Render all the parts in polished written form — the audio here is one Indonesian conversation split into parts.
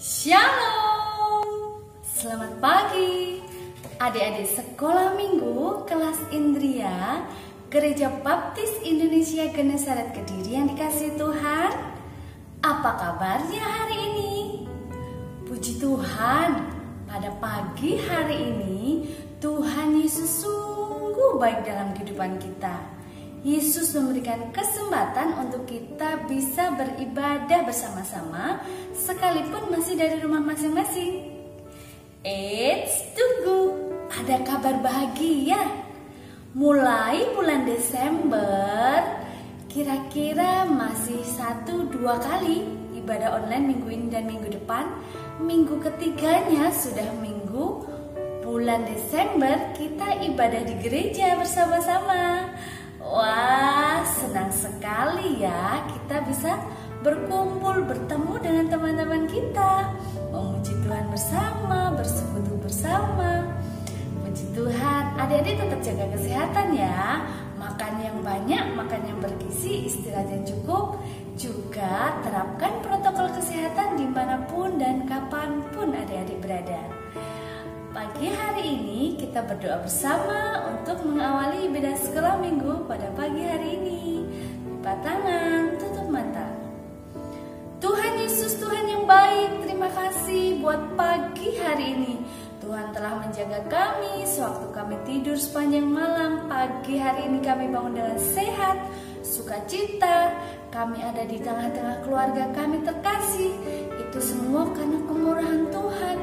Shalom, selamat pagi adik-adik sekolah minggu kelas Indria Gereja Baptis Indonesia Genesaret Kediri yang dikasihi Tuhan. Apa kabarnya hari ini? Puji Tuhan, pada pagi hari ini Tuhan Yesus sungguh baik dalam kehidupan kita. Yesus memberikan kesempatan untuk kita bisa beribadah bersama-sama sekalipun masih dari rumah masing-masing. Eits, tunggu, ada kabar bahagia. Mulai bulan Desember, kira-kira masih 1-2 kali ibadah online minggu ini dan minggu depan. Minggu ketiganya sudah minggu bulan Desember, kita ibadah di gereja bersama-sama. Wah, senang sekali ya kita bisa berkumpul, bertemu dengan teman-teman kita, memuji Tuhan bersama, bersekutu bersama. Puji Tuhan, adik-adik tetap jaga kesehatan ya. Makan yang banyak, makan yang bergizi, istirahat yang cukup. Juga terapkan protokol kesehatan dimanapun dan kapanpun adik-adik berada. Pagi hari ini kita berdoa bersama untuk mengawali ibadah sekolah minggu pada pagi hari ini. Lipat tangan, tutup mata. Tuhan Yesus, Tuhan yang baik, terima kasih buat pagi hari ini. Tuhan telah menjaga kami sewaktu kami tidur sepanjang malam. Pagi hari ini kami bangun dengan sehat, sukacita. Kami ada di tengah-tengah keluarga kami terkasih. Itu semua karena kemurahan Tuhan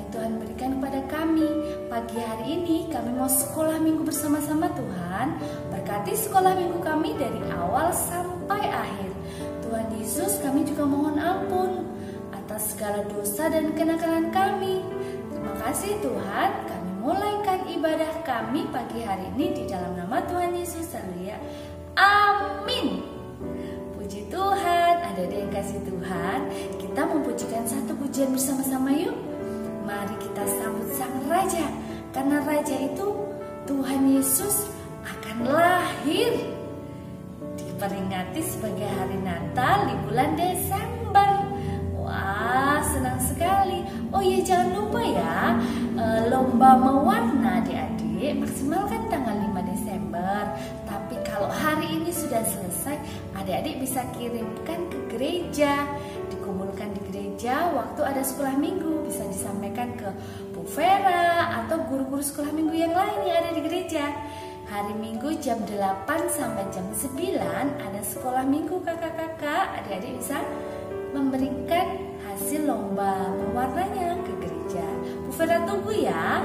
Tuhan berikan kepada kami. Pagi hari ini kami mau sekolah minggu bersama-sama Tuhan. Berkati sekolah minggu kami dari awal sampai akhir. Tuhan Yesus, kami juga mohon ampun atas segala dosa dan kenakalan kami. Terima kasih Tuhan, kami mulaikan ibadah kami pagi hari ini di dalam nama Tuhan Yesus. Haleluya. Amin. Puji Tuhan, adik-adik yang kasih Tuhan, kita mempujikan satu pujian bersama-sama yuk. Mari kita sambut Sang Raja, karena Raja itu Tuhan Yesus akan lahir. Diperingati sebagai hari Natal di bulan Desember. Wah, senang sekali. Oh iya, jangan lupa ya, lomba mewarna adik-adik maksimalkan tanggal 5 Desember. Tapi kalau hari ini sudah selesai, adik-adik bisa kirimkan ke gereja, dikumpulkan di gereja waktu ada sekolah minggu, bisa disampaikan ke Bu Vera atau guru-guru sekolah minggu yang lain yang ada di gereja. Hari Minggu jam 8 sampai jam 9 ada sekolah minggu kakak-kakak. Adik-adik bisa memberikan hasil lomba mewarnanya ke gereja. Bu Vera tunggu ya.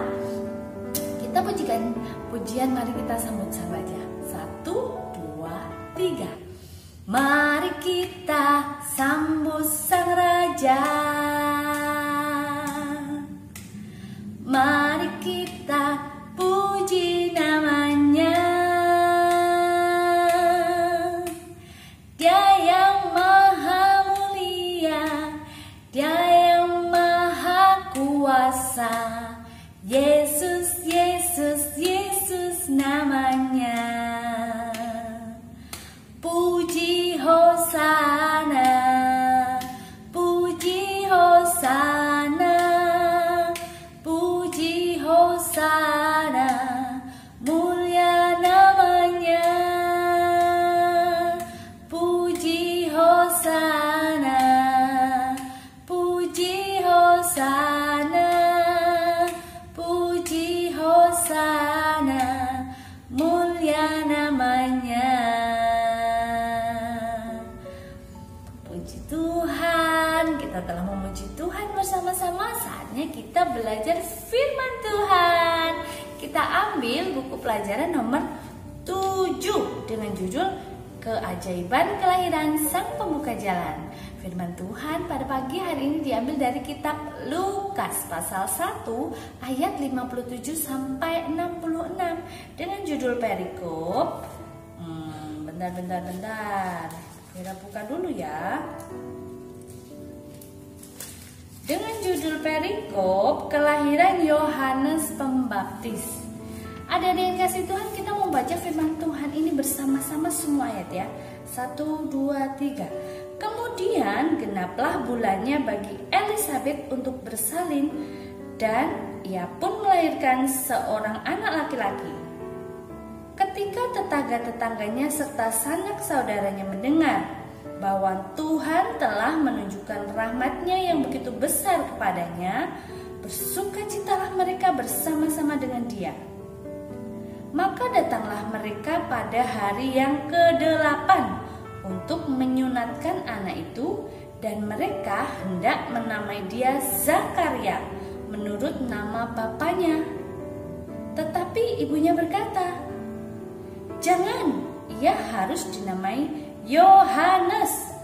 Kita pujikan pujian, mari kita sambut Sang Raja. 1, 2, 3. Mari kita sambut Sang Raja. Mari kita puji namanya. Dia yang maha mulia, Dia yang maha kuasa. Yesus, Yesus, Yesus namanya. Puji Hosana, puji Hosana, puji Hosana, mulia namanya. Puji Hosana, puji Hosana, puji Hosana, mulia namanya. Tuhan, kita telah memuji Tuhan bersama-sama. Saatnya kita belajar firman Tuhan. Kita ambil buku pelajaran nomor 7 dengan judul Keajaiban Kelahiran Sang Pembuka Jalan. Firman Tuhan pada pagi hari ini diambil dari kitab Lukas pasal 1 ayat 57 sampai 66 dengan judul perikop. Bentar. Kita buka dulu ya. Dengan judul perikop kelahiran Yohanes Pembaptis. Adik-adik yang kasih Tuhan, kita mau baca firman Tuhan ini bersama-sama semua ayat ya. 1, 2, 3. Kemudian Kemudian genaplah bulannya bagi Elizabeth untuk bersalin, dan ia pun melahirkan seorang anak laki-laki. Ketika tetangga-tetangganya serta sanak saudaranya mendengar bahwa Tuhan telah menunjukkan rahmat-Nya yang begitu besar kepadanya, bersukacitalah mereka bersama-sama dengan dia. Maka datanglah mereka pada hari yang ke-8 untuk menyunatkan anak itu, dan mereka hendak menamai dia Zakaria menurut nama bapaknya. Tetapi ibunya berkata, "Jangan, ia harus dinamai Yohanes."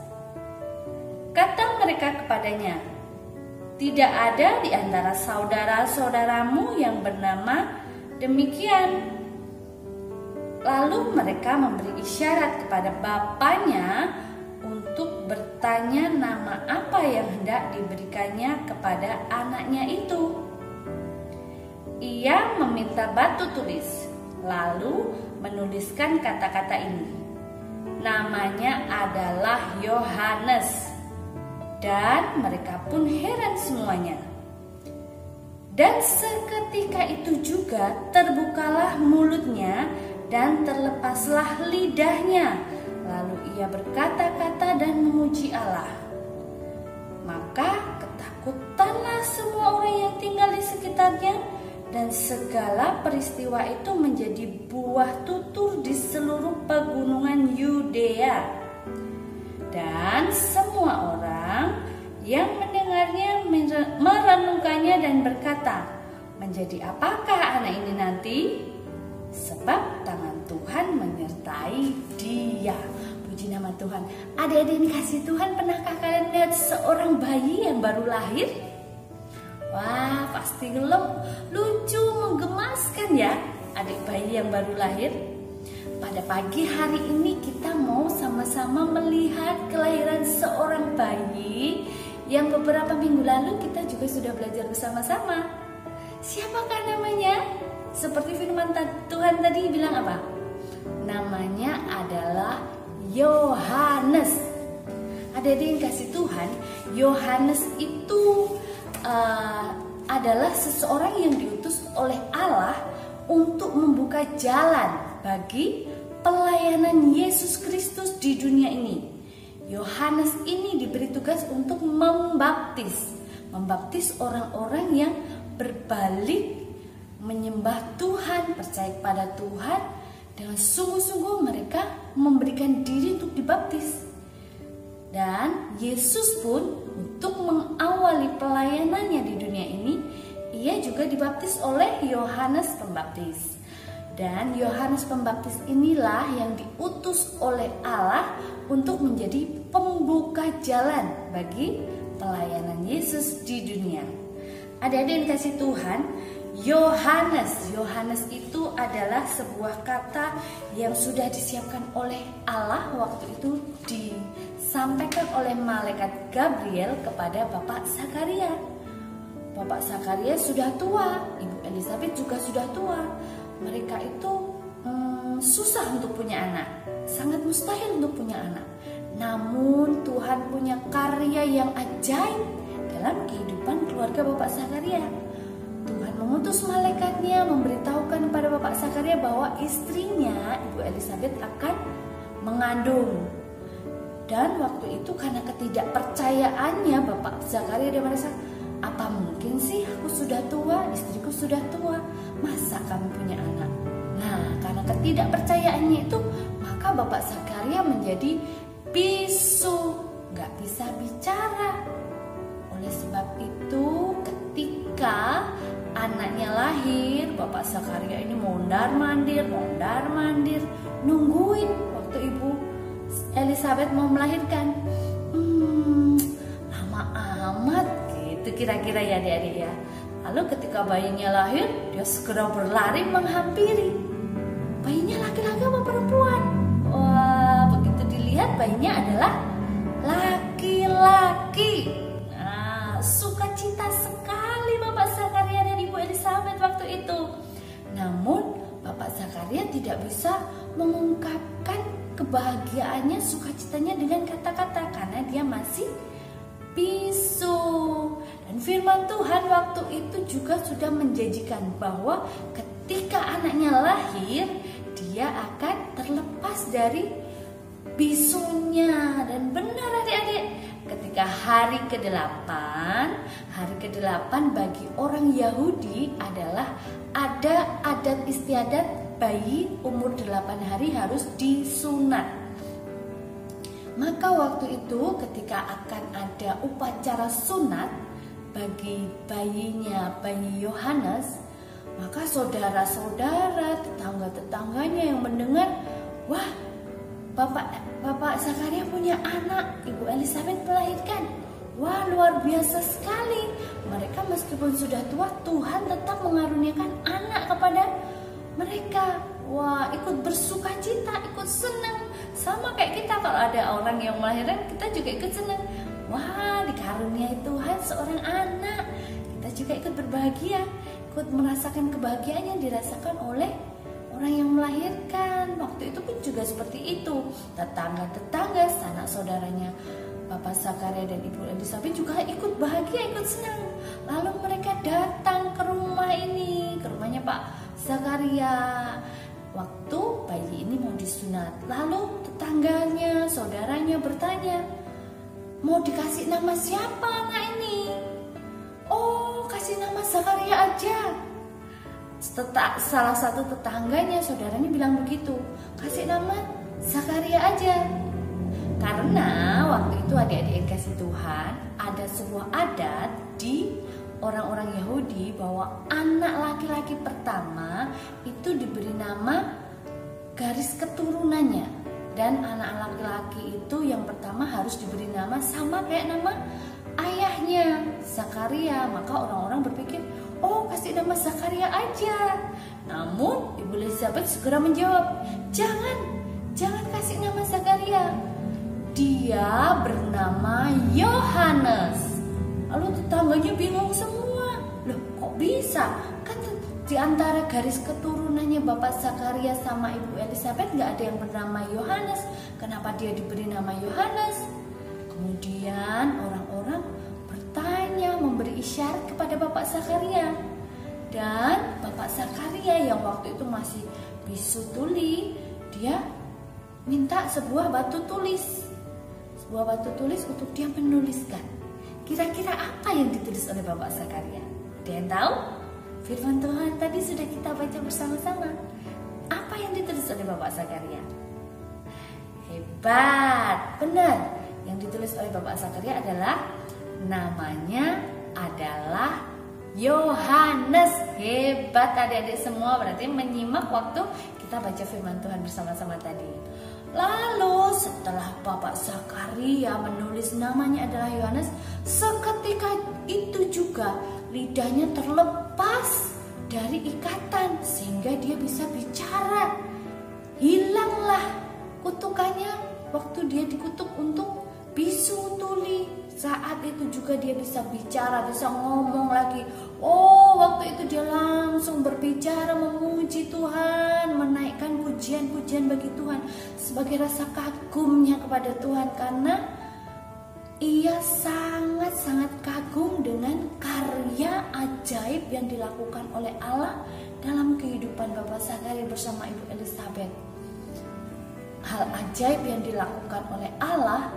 Kata mereka kepadanya, "Tidak ada di antara saudara-saudaramu yang bernama demikian." Lalu mereka memberi isyarat kepada bapaknya untuk bertanya nama apa yang hendak diberikannya kepada anaknya itu. Ia meminta batu tulis, lalu menuliskan kata-kata ini. Namanya adalah Yohanes. Dan mereka pun heran semuanya. Dan seketika itu juga terbukalah mulutnya dan terlepaslah lidahnya. Lalu ia berkata-kata dan memuji Allah. Maka ketakutanlah semua orang yang tinggal di sekitarnya, dan segala peristiwa itu menjadi buah tutur di seluruh pegunungan Yudea. Dan semua orang yang mendengarnya merenungkannya dan berkata, "Menjadi apakah anak ini nanti? Sebab tangan Tuhan menyertai dia." Puji nama Tuhan. Adik-adik yang dikasihi Tuhan, pernahkah kalian lihat seorang bayi yang baru lahir? Wah, pasti lucu, menggemaskan ya adik bayi yang baru lahir. Pada pagi hari ini kita mau sama-sama melihat kelahiran seorang bayi yang beberapa minggu lalu kita juga sudah belajar bersama-sama. Siapakah namanya? Seperti firman Tuhan tadi bilang apa? Namanya adalah Yohanes. Adik-adik yang kasih Tuhan, Yohanes itu adalah seseorang yang diutus oleh Allah untuk membuka jalan bagi pelayanan Yesus Kristus di dunia ini. Yohanes ini diberi tugas untuk membaptis orang-orang yang berbalik menyembah Tuhan, percaya kepada Tuhan. Dengan sungguh-sungguh mereka memberikan diri untuk dibaptis. Dan Yesus pun untuk mengawali pelayanannya di dunia ini, ia juga dibaptis oleh Yohanes Pembaptis. Dan Yohanes Pembaptis inilah yang diutus oleh Allah untuk menjadi pembuka jalan bagi pelayanan Yesus di dunia. Adik-adik yang kasih Tuhan, Yohanes itu adalah sebuah kata yang sudah disiapkan oleh Allah waktu itu disampaikan oleh malaikat Gabriel kepada Bapak Zakaria. Bapak Zakaria sudah tua, Ibu Elizabeth juga sudah tua. Mereka itu susah untuk punya anak, sangat mustahil untuk punya anak. Namun Tuhan punya karya yang ajaib dalam kehidupan keluarga Bapak Zakaria. Tuhan mengutus malaikatnya memberitahukan kepada Bapak Zakaria bahwa istrinya Ibu Elizabeth akan mengandung. Dan waktu itu karena ketidakpercayaannya Bapak Zakaria dia merasa, apa mungkin sih aku sudah tua, istriku sudah tua, masa kami punya anak? Nah, karena ketidakpercayaannya itu, maka Bapak Zakaria menjadi bisu, gak bisa bicara. Oleh sebab itu ketika anaknya lahir, Bapak Zakaria ini mondar-mandir, nungguin waktu Ibu Elizabeth mau melahirkan. Lama amat gitu kira-kira ya adik-adik ya. Lalu ketika bayinya lahir, dia segera berlari menghampiri. Bayinya laki-laki apa perempuan? Wah, begitu dilihat bayinya adalah laki-laki. Nah, sukacita sekali Bapak Zakaria dan Ibu Elizabeth waktu itu. Namun Bapak Zakaria Zakaria tidak bisa mengungkapkan kebahagiaannya, sukacitanya dengan kata-kata karena dia masih bisu. Dan firman Tuhan waktu itu juga sudah menjanjikan bahwa ketika anaknya lahir, dia akan terlepas dari bisunya. Dan benar adik-adik, ketika hari ke-8 bagi orang Yahudi adalah ada adat istiadat bayi umur 8 hari harus disunat. Maka waktu itu ketika akan ada upacara sunat bagi bayi Yohanes, maka saudara-saudara, tetangga-tetangganya yang mendengar, wah, Bapak Zakaria punya anak, Ibu Elizabeth melahirkan. Wah, luar biasa sekali. Mereka meskipun sudah tua, Tuhan tetap mengaruniakan anak kepada mereka. Wah, ikut bersuka cita, ikut senang. Sama kayak kita kalau ada orang yang melahirkan, kita juga ikut senang. Wah, dikaruniai Tuhan seorang anak. Kita juga ikut berbahagia, ikut merasakan kebahagiaan yang dirasakan oleh orang yang melahirkan. Waktu itu pun juga seperti itu. Tetangga-tetangga, sanak saudaranya Bapak Zakaria dan Ibu Elizabeth juga ikut bahagia, ikut senang. Lalu mereka datang ke rumah ini, ke rumahnya Pak Zakaria waktu bayi ini mau disunat. Lalu tetangganya, saudaranya bertanya, mau dikasih nama siapa anak ini? Oh, kasih nama Zakaria aja. Salah satu tetangganya, saudaranya bilang begitu, kasih nama Zakaria aja. Karena waktu itu adik-adik yang kasih Tuhan, ada sebuah adat di orang-orang Yahudi bahwa anak laki-laki pertama itu diberi nama garis keturunannya. Dan anak laki-laki itu yang pertama harus diberi nama sama kayak nama ayahnya, Zakaria. Maka orang-orang berpikir, oh, kasih nama Zakaria aja. Namun Ibu Elizabeth segera menjawab, jangan kasih nama Zakaria. Dia bernama Yohanes. Lalu tetangganya bingung semua. Loh, kok bisa? Kan di antara garis keturunannya Bapak Zakaria sama Ibu Elizabeth nggak ada yang bernama Yohanes. Kenapa dia diberi nama Yohanes? Kemudian orang-orang bertanya, memberi isyarat kepada Bapak Zakaria. Dan Bapak Zakaria yang waktu itu masih bisu tuli, dia minta sebuah batu tulis. Sebuah batu tulis untuk dia menuliskan. Kira-kira apa yang ditulis oleh Bapak Zakaria? Ada yang tahu? Firman Tuhan tadi sudah kita baca bersama-sama. Apa yang ditulis oleh Bapak Zakaria? Hebat, benar. Yang ditulis oleh Bapak Zakaria adalah namanya adalah Yohanes. Hebat adik-adik semua, berarti menyimak waktu kita baca firman Tuhan bersama-sama tadi. Lalu setelah Bapak Zakaria menulis namanya adalah Yohanes, seketika itu juga lidahnya terlepas dari ikatan sehingga dia bisa bicara. Hilanglah kutukannya waktu dia dikutuk untuk bisu tuli. Saat itu juga dia bisa bicara, bisa ngomong lagi. Oh, waktu itu dia langsung berbicara, memuji Tuhan, menaikkan pujian-pujian bagi Tuhan sebagai rasa kagumnya kepada Tuhan, karena ia sangat-sangat kagum dengan karya ajaib yang dilakukan oleh Allah dalam kehidupan Bapak Zakaria bersama Ibu Elizabeth. Hal ajaib yang dilakukan oleh Allah,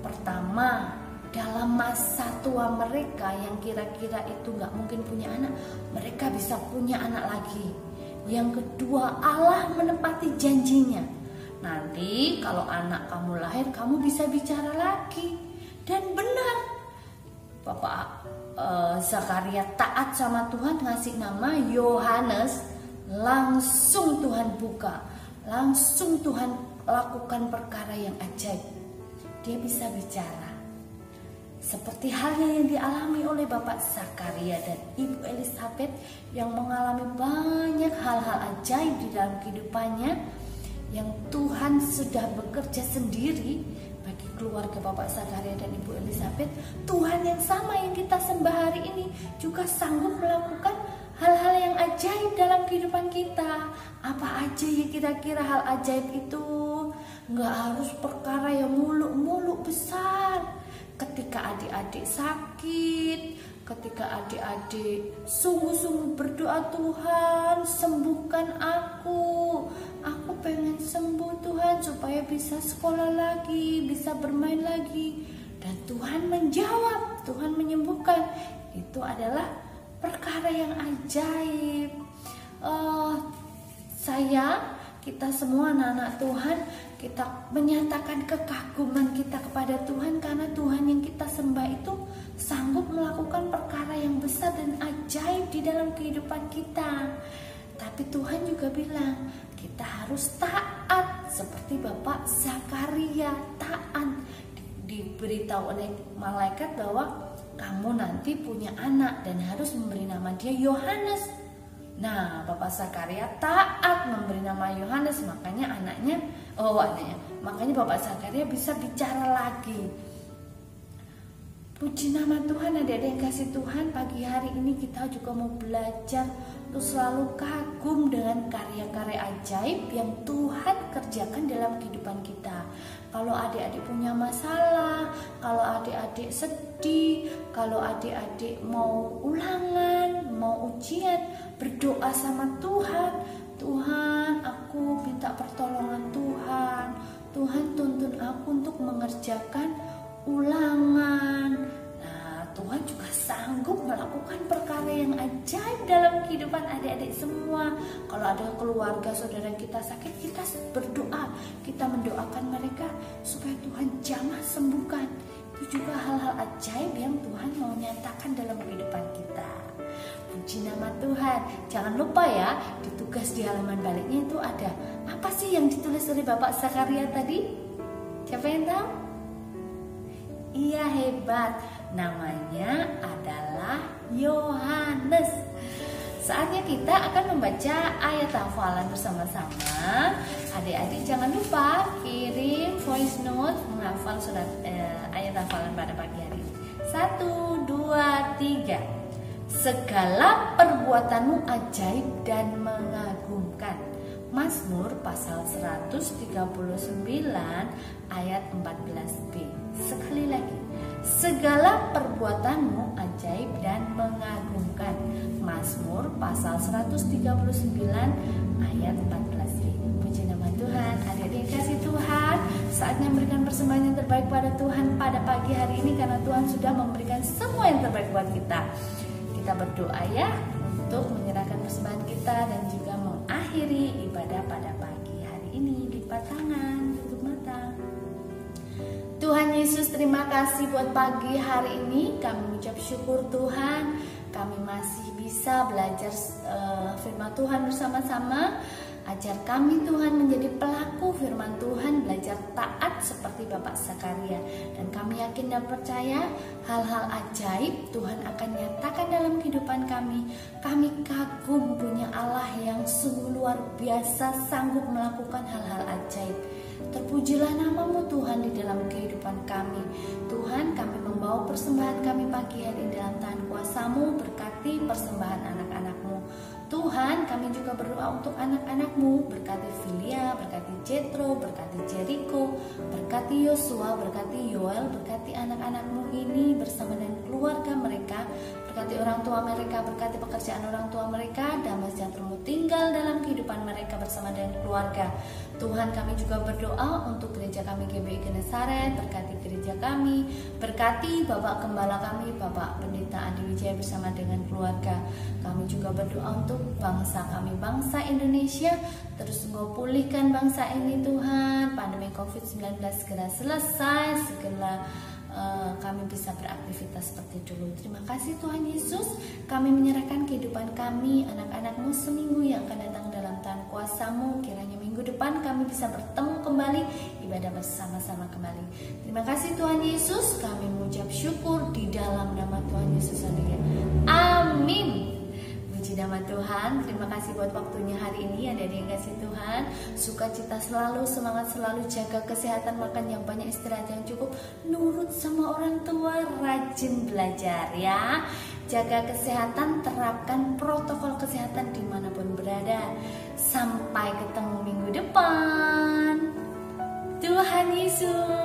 pertama, dalam masa tua mereka yang kira-kira itu gak mungkin punya anak, mereka bisa punya anak lagi. Yang kedua, Allah menepati janjinya. Nanti kalau anak kamu lahir, kamu bisa bicara lagi. Dan benar, Bapak Zakaria taat sama Tuhan, ngasih nama Yohanes. Langsung Tuhan buka, langsung Tuhan lakukan perkara yang ajaib. Dia bisa bicara. Seperti halnya yang dialami oleh Bapak Zakaria dan Ibu Elizabeth yang mengalami banyak hal-hal ajaib di dalam kehidupannya, yang Tuhan sudah bekerja sendiri bagi keluarga Bapak Zakaria dan Ibu Elizabeth. Tuhan yang sama yang kita sembah hari ini juga sanggup melakukan hal-hal yang ajaib dalam kehidupan kita. Apa aja ya kira-kira hal ajaib itu? Nggak harus perkara yang muluk-muluk besar. Ketika adik-adik sakit, ketika adik-adik sungguh-sungguh berdoa, Tuhan sembuhkan aku pengen sembuh Tuhan, supaya bisa sekolah lagi, bisa bermain lagi. Dan Tuhan menjawab, Tuhan menyembuhkan. Itu adalah perkara yang ajaib. Kita semua anak-anak Tuhan, kita menyatakan kekaguman kita kepada Tuhan, karena Tuhan yang kita sembah itu sanggup melakukan perkara yang besar dan ajaib di dalam kehidupan kita. Tapi Tuhan juga bilang kita harus taat, seperti Bapak Zakaria taat. Diberitahu oleh malaikat bahwa kamu nanti punya anak dan harus memberi nama dia Yohanes. Nah, Bapak Zakaria taat memberi nama Yohanes, makanya Bapak Zakaria bisa bicara lagi. Puji nama Tuhan, adik-adik yang kasih Tuhan, pagi hari ini kita juga mau belajar untuk selalu kagum dengan karya-karya ajaib yang Tuhan kerjakan dalam kehidupan kita. Kalau adik-adik punya masalah, kalau adik-adik sedih, kalau adik-adik mau ulangan, mau ujian, berdoa sama Tuhan. Tuhan, aku minta pertolongan Tuhan. Tuhan tuntun aku untuk mengerjakan ulangan. Nah, Tuhan juga sanggup melakukan perkara yang ajaib dalam kehidupan adik-adik semua. Kalau ada keluarga saudara kita sakit, kita berdoa, kita mendoakan mereka supaya Tuhan jamah sembuhkan. Itu juga hal-hal ajaib yang Tuhan mau nyatakan dalam kehidupan kita. Puji nama Tuhan. Jangan lupa ya, di tugas di halaman baliknya itu ada apa sih yang ditulis oleh Bapak Zakaria tadi? Siapa yang tahu? Iya, hebat. Namanya adalah Yohanes. Saatnya kita akan membaca ayat hafalan bersama-sama. Adik-adik jangan lupa kirim voice note menghafal surat ayat hafalan pada pagi hari ini. 1, 2, 3. Segala perbuatanmu ajaib dan mengagumkan. Mazmur pasal 139 ayat 14b. Sekali lagi, segala perbuatanmu ajaib dan mengagumkan. Mazmur pasal 139 ayat 14b. Puji nama Tuhan. Adik-adik kasih Tuhan, saatnya memberikan persembahan yang terbaik pada Tuhan pada pagi hari ini, karena Tuhan sudah memberikan semua yang terbaik buat kita. Kita berdoa ya untuk menyerahkan persembahan kita dan juga mengakhiri ibadah pada pagi hari ini. Lipat tangan, tutup mata. Tuhan Yesus, terima kasih buat pagi hari ini. Kami mengucap syukur Tuhan, kami masih bisa belajar firman Tuhan bersama-sama. Ajar kami Tuhan menjadi pelaku firman Tuhan, belajar taat seperti Bapak Zakaria. Dan kami yakin dan percaya hal-hal ajaib Tuhan akan nyatakan dalam kehidupan kami. Kami kagum punya Allah yang sungguh luar biasa, sanggup melakukan hal-hal ajaib. Terpujilah namamu Tuhan di dalam kehidupan kami. Tuhan, kami membawa persembahan kami pagi hari dalam tangan kuasa-Mu. Berkati persembahan anak-anak-Mu. Tuhan, kami juga berdoa untuk anak-anak-Mu. Berkati Filia, berkati Jetro, berkati Jericho, berkati Yosua, berkati Yoel, berkati anak-anak-Mu ini bersama dengan keluarga mereka. Berkati orang tua mereka, berkati pekerjaan orang tua mereka. Damai sejahtera-Mu tinggal dalam kehidupan mereka bersama dengan keluarga. Tuhan, kami juga berdoa untuk gereja kami GBI Genesaret. Berkati gereja kami, berkati Bapak Gembala kami, Bapak Pendeta Andi Wijaya bersama dengan keluarga. Kami juga berdoa untuk bangsa kami, bangsa Indonesia. Terus Engkau pulihkan bangsa ini Tuhan. Pandemi COVID-19 segera selesai, segera kami bisa beraktivitas seperti dulu. Terima kasih Tuhan Yesus. Kami menyerahkan kehidupan kami, anak-anak-Mu seminggu yang akan datang dalam tangan kuasa-Mu. Kiranya minggu depan kami bisa bertemu kembali, ibadah bersama-sama kembali. Terima kasih Tuhan Yesus. Kami mengucap syukur di dalam nama Tuhan Yesus. Amin. Puji Puji nama Tuhan. Terima kasih buat waktunya hari ini, adik-adik yang kasih Tuhan. Sukacita selalu, semangat selalu, jaga kesehatan, makan yang banyak, istirahat yang cukup, nurut sama orang tua, rajin belajar ya. Jaga kesehatan, terapkan protokol kesehatan dimanapun berada. Sampai ketemu minggu depan. Tuhan Yesus